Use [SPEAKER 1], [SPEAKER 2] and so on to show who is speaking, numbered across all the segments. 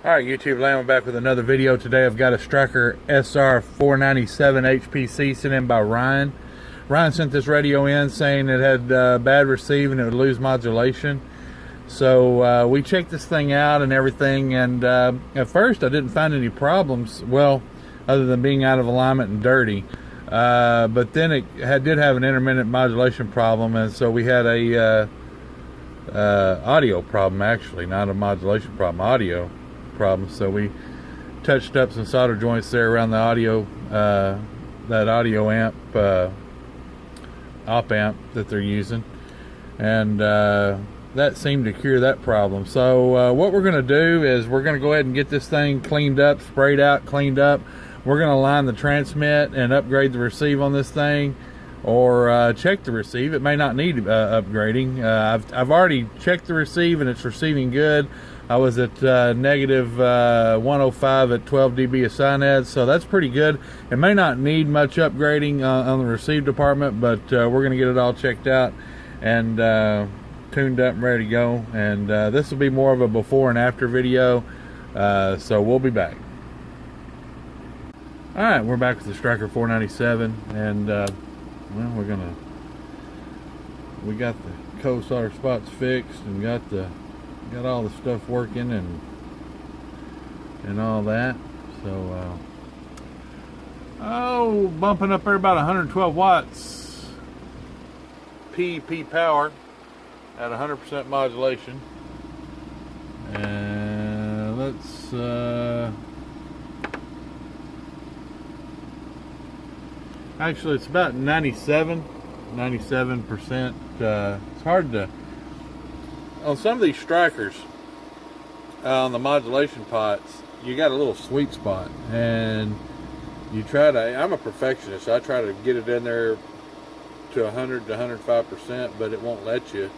[SPEAKER 1] Alright, YouTube land, we're back with another video. Today I've got a Stryker SR 497 HPC sent in by Ryan. Ryan sent this radio in saying it had bad receive and it would lose modulation. So we checked this thing out and everything, and at first I didn't find any problems, well, other than being out of alignment and dirty. But then it did have an intermittent modulation problem, and so we had a audio problem, actually, not a modulation problem, audio problem. So we touched up some solder joints there around the audio, that audio amp, op amp that they're using, and that seemed to cure that problem. So what we're going to do is we're going to go ahead and get this thing cleaned up, sprayed out, cleaned up. We're going to line the transmit and upgrade the receive on this thing, or check the receive. It may not need upgrading. I've already checked the receive and it's receiving good. I was at negative 105 at 12 dB of SINAD, so that's pretty good. It may not need much upgrading on the receive department, but we're going to get it all checked out and tuned up and ready to go. And this will be more of a before and after video, so we'll be back. Alright, we're back with the Stryker 497, and well, we got the co-solder spots fixed and got all the stuff working and all that. So bumping up there about 112 watts PEP power at 100% modulation. And let's actually, it's about 97%. It's hard to, on some of these Strykers, on the modulation pots, you got a little sweet spot, and you try to, I'm a perfectionist, so I try to get it in there to 100 to 105%, but it won't let you.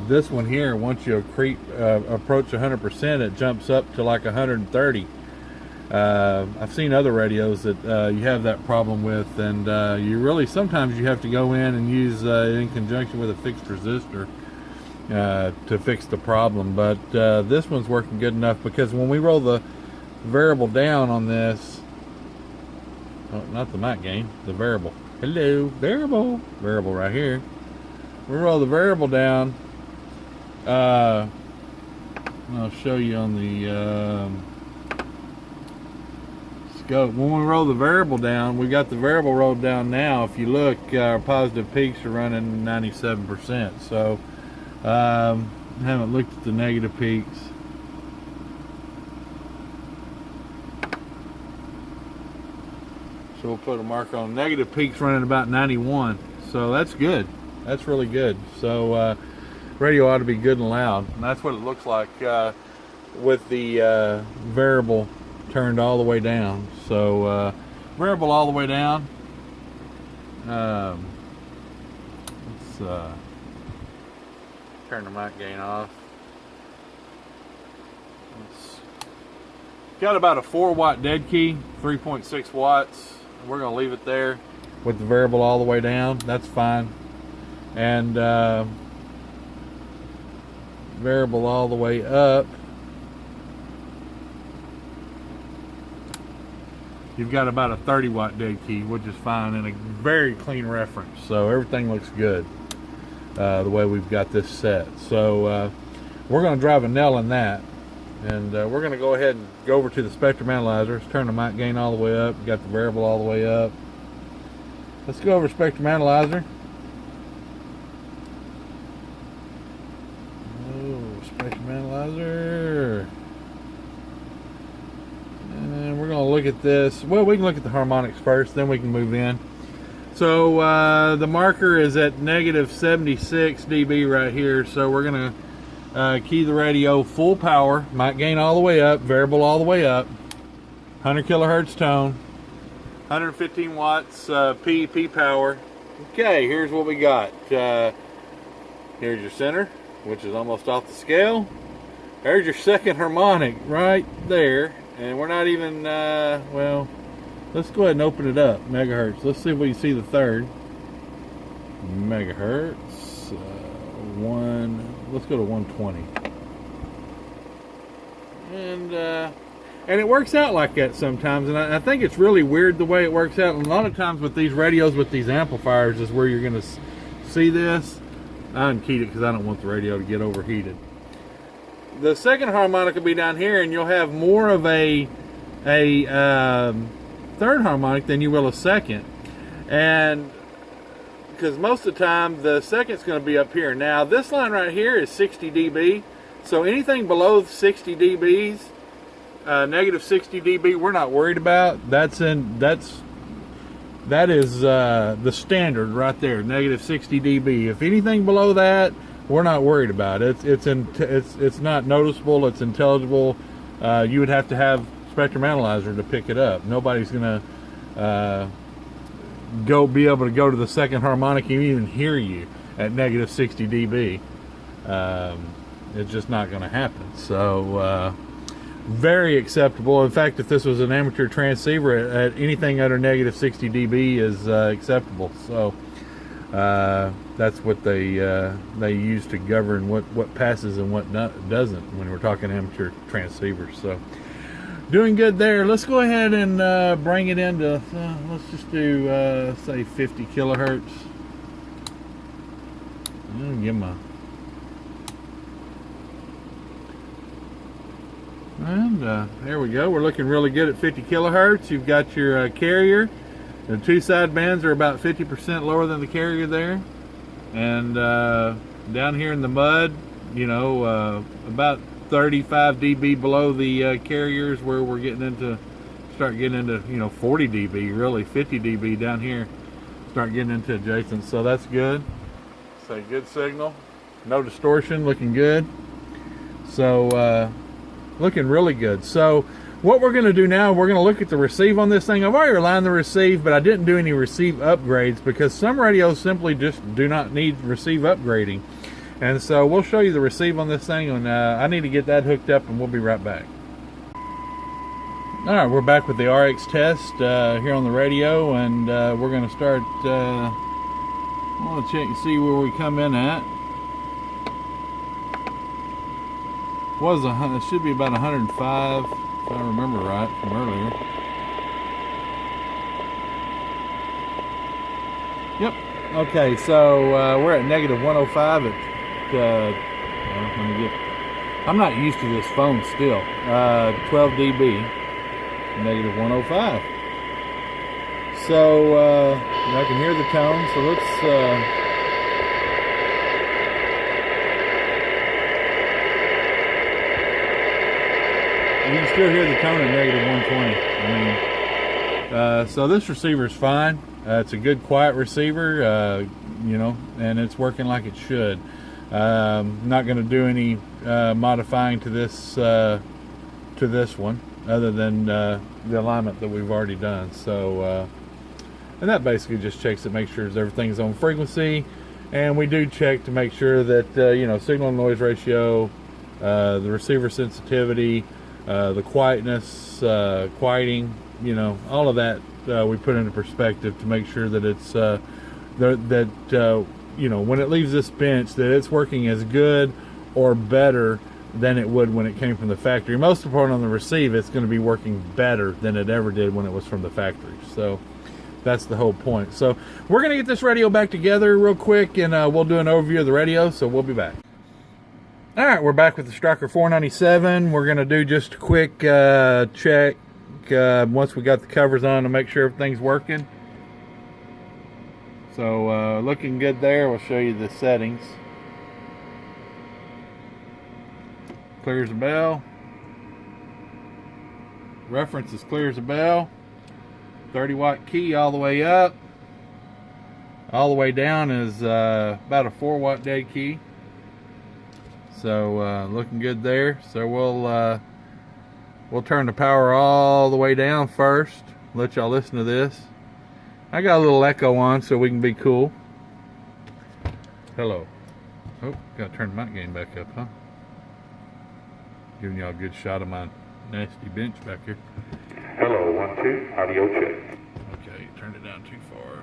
[SPEAKER 1] This one here, once you approach 100%, it jumps up to like 130. I've seen other radios that you have that problem with, and you really, sometimes you have to go in and use in conjunction with a fixed resistor to fix the problem. But this one's working good enough, because when we roll the variable down on this, oh, not the mic gain, the variable, hello, variable right here, we roll the variable down, I'll show you on the scope. When we roll the variable down, we got the variable rolled down now. If you look, our positive peaks are running 97%. So I haven't looked at the negative peaks. So we'll put a mark on negative peaks running about 91. So that's good. That's really good. So radio ought to be good and loud. And that's what it looks like with the variable turned all the way down. So variable all the way down. Let's turn the mic gain off. It's got about a 4-watt dead key, 3.6 watts. We're going to leave it there with the variable all the way down. That's fine. And variable all the way up, you've got about a 30-watt dead key, which is fine, and a very clean reference. So everything looks good the way we've got this set. So we're going to drive a nail in that, and we're going to go ahead and go over to the spectrum analyzer. Let's turn the mic gain all the way up. Got the variable all the way up. Let's go over spectrum analyzer. Oh, spectrum analyzer. And we're going to look at this. Well, we can look at the harmonics first, then we can move in. So the marker is at negative 76 dB right here. So we're going to key the radio full power, mic gain all the way up, variable all the way up, 100 kilohertz tone, 115 watts PEP power. Okay, here's what we got. Here's your center, which is almost off the scale. There's your second harmonic right there. And we're not even, well, let's go ahead and open it up, megahertz. Let's see if we can see the third. Megahertz, let's go to 120. And it works out like that sometimes, and I think it's really weird the way it works out. And a lot of times with these radios, with these amplifiers, is where you're going to see this. I unkeyed it because I don't want the radio to get overheated. The second harmonic will be down here, and you'll have more of a third harmonic than you will a second. And because most of the time the second's going to be up here. Now this line right here is 60 dB, so anything below 60 dBs, negative 60 dB, we're not worried about. That is the standard right there, negative 60 dB. If anything below that, we're not worried about it. It's not noticeable. It's intelligible. You would have to have spectrum analyzer to pick it up. Nobody's gonna be able to go to the second harmonic and even hear you at negative 60 dB. It's just not going to happen. So very acceptable. In fact, if this was an amateur transceiver, at anything under negative 60 dB is acceptable. So that's what they use to govern what passes and what doesn't when we're talking amateur transceivers. So doing good there. Let's go ahead and bring it into, let's just do, say 50 kilohertz. Give them a, and there we go. We're looking really good at 50 kilohertz. You've got your carrier. The two side bands are about 50% lower than the carrier there. And down here in the mud, you know, about 35 dB below the carriers, where we're start getting into, you know, 40 dB, really 50 dB down here, start getting into adjacent. So that's good. So good signal, no distortion, looking good. So looking really good. So what we're going to do now, we're going to look at the receive on this thing. I've already aligned the receive, but I didn't do any receive upgrades because some radios simply just do not need receive upgrading. And so we'll show you the receive on this thing, and I need to get that hooked up, and we'll be right back. All right, we're back with the RX test here on the radio, and we're going to start. I want to check and see where we come in at. It should be about 105, if I remember right from earlier. Yep. Okay, so we're at negative 105 at. I'm not used to this phone still. 12 dB, negative 105. So I can hear the tone. So let's. You can still hear the tone at negative 120. I mean, so this receiver is fine. It's a good, quiet receiver. You know, and it's working like it should. Not going to do any modifying to this one, other than the alignment that we've already done. So, and that basically just checks to make sure everything's on frequency, and we do check to make sure that you know, signal noise ratio, the receiver sensitivity, the quietness, quieting, you know, all of that we put into perspective to make sure that it's you know, when it leaves this bench, that it's working as good or better than it would when it came from the factory. Most important on the receive, it's going to be working better than it ever did when it was from the factory. So that's the whole point. So we're going to get this radio back together real quick, and we'll do an overview of the radio, so we'll be back. All right, we're back with the Stryker 497. We're going to do just a quick check once we got the covers on to make sure everything's working. So looking good there. We'll show you the settings. Clear as a bell. Reference is clear as a bell. 30 watt key all the way up. All the way down is about a 4 watt dead key. So looking good there. So we'll turn the power all the way down first. Let y'all listen to this. I got a little echo on so we can be cool. Hello. Oh, gotta turn the mic gain back up, huh? Giving y'all a good shot of my nasty bench back here.
[SPEAKER 2] Hello, 1, 2, audio check.
[SPEAKER 1] Okay, turned it down too far.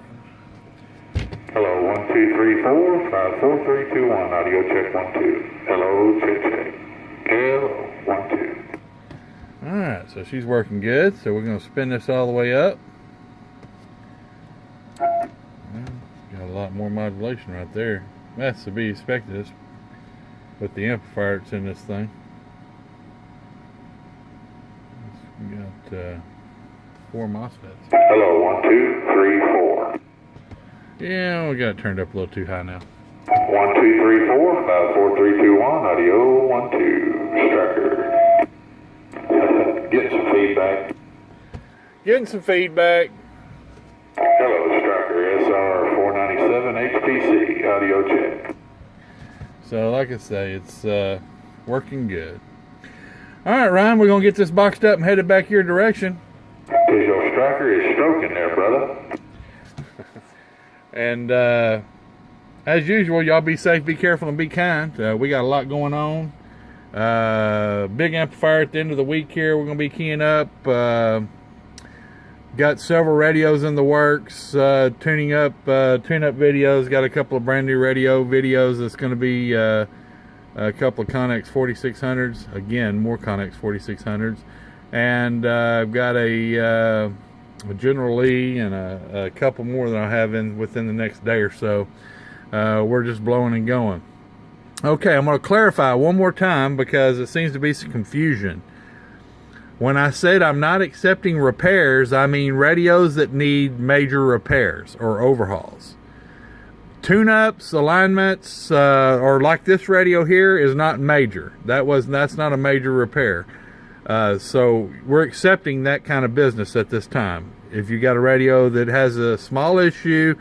[SPEAKER 2] Hello, 1, 2, 3, 4, 5, 4, 3, 2, 1, audio check, 1, 2. Hello, check, check. Hello, 1, 2.
[SPEAKER 1] Alright, so she's working good. So we're going to spin this all the way up. Well, got a lot more modulation right there. That's to be expected with the amplifier that's in this thing. We got 4 MOSFETs.
[SPEAKER 2] Hello, 1, 2, 3, 4.
[SPEAKER 1] Yeah, we got it turned up a little too high now.
[SPEAKER 2] 1, 2, 3, 4, 5, 4, 3, 2, 1, audio, 1, 2, Stryker. Getting some feedback.
[SPEAKER 1] Getting some feedback.
[SPEAKER 2] Hello, Stryker SR 497 HPC, audio check.
[SPEAKER 1] So, like I say, it's working good. Alright, Ryan, we're going to get this boxed up and headed back your direction.
[SPEAKER 2] Cause your Stryker is stroking there, brother.
[SPEAKER 1] And, as usual, y'all be safe, be careful, and be kind. We got a lot going on. Big amplifier at the end of the week here. We're going to be keying up. Got several radios in the works. Tuning up videos. Got a couple of brand new radio videos. That's going to be a couple of Connex 4600s. Again, more Connex 4600s. And I've got a General Lee and a couple more that I'll have within the next day or so. We're just blowing and going. Okay, I'm going to clarify one more time because it seems to be some confusion. When I said I'm not accepting repairs, I mean radios that need major repairs or overhauls. Tune-ups, alignments, or like this radio here is not major. That's not a major repair. So we're accepting that kind of business at this time. If you got a radio that has a small issue,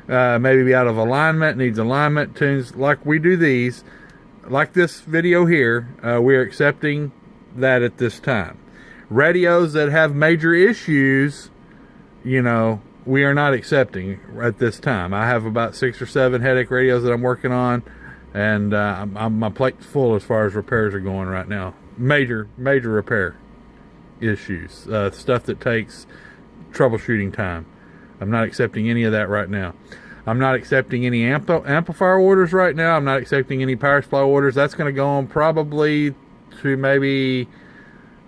[SPEAKER 1] maybe out of alignment, needs alignment tunes, like we do these, like this video here, we're accepting that at this time. Radios that have major issues, we are not accepting at this time. I have about 6 or 7 headache radios that I'm working on, and my plate's full as far as repairs are going right now. Major repair issues, stuff that takes troubleshooting time. I'm not accepting any of that right now. I'm not accepting any amplifier orders right now. I'm not accepting any power supply orders. That's going to go on probably to maybe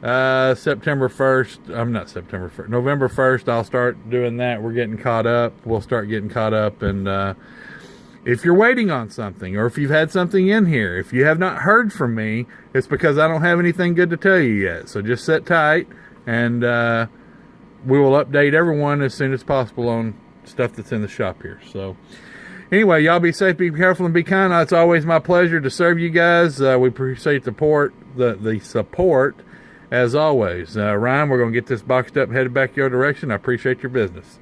[SPEAKER 1] September 1st. I'm not September 1st. November 1st, I'll start doing that. We're getting caught up. We'll start getting caught up. And if you're waiting on something, or if you've had something in here, if you have not heard from me, it's because I don't have anything good to tell you yet. So just sit tight, and we will update everyone as soon as possible on stuff that's in the shop here. So anyway, y'all be safe, be careful, and be kind. It's always my pleasure to serve you guys. We appreciate the support as always. Ryan, we're going to get this boxed up and headed back your direction. I appreciate your business.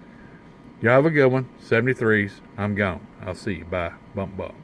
[SPEAKER 1] Y'all have a good one. 73s. I'm gone. I'll see you. Bye. Bump bump.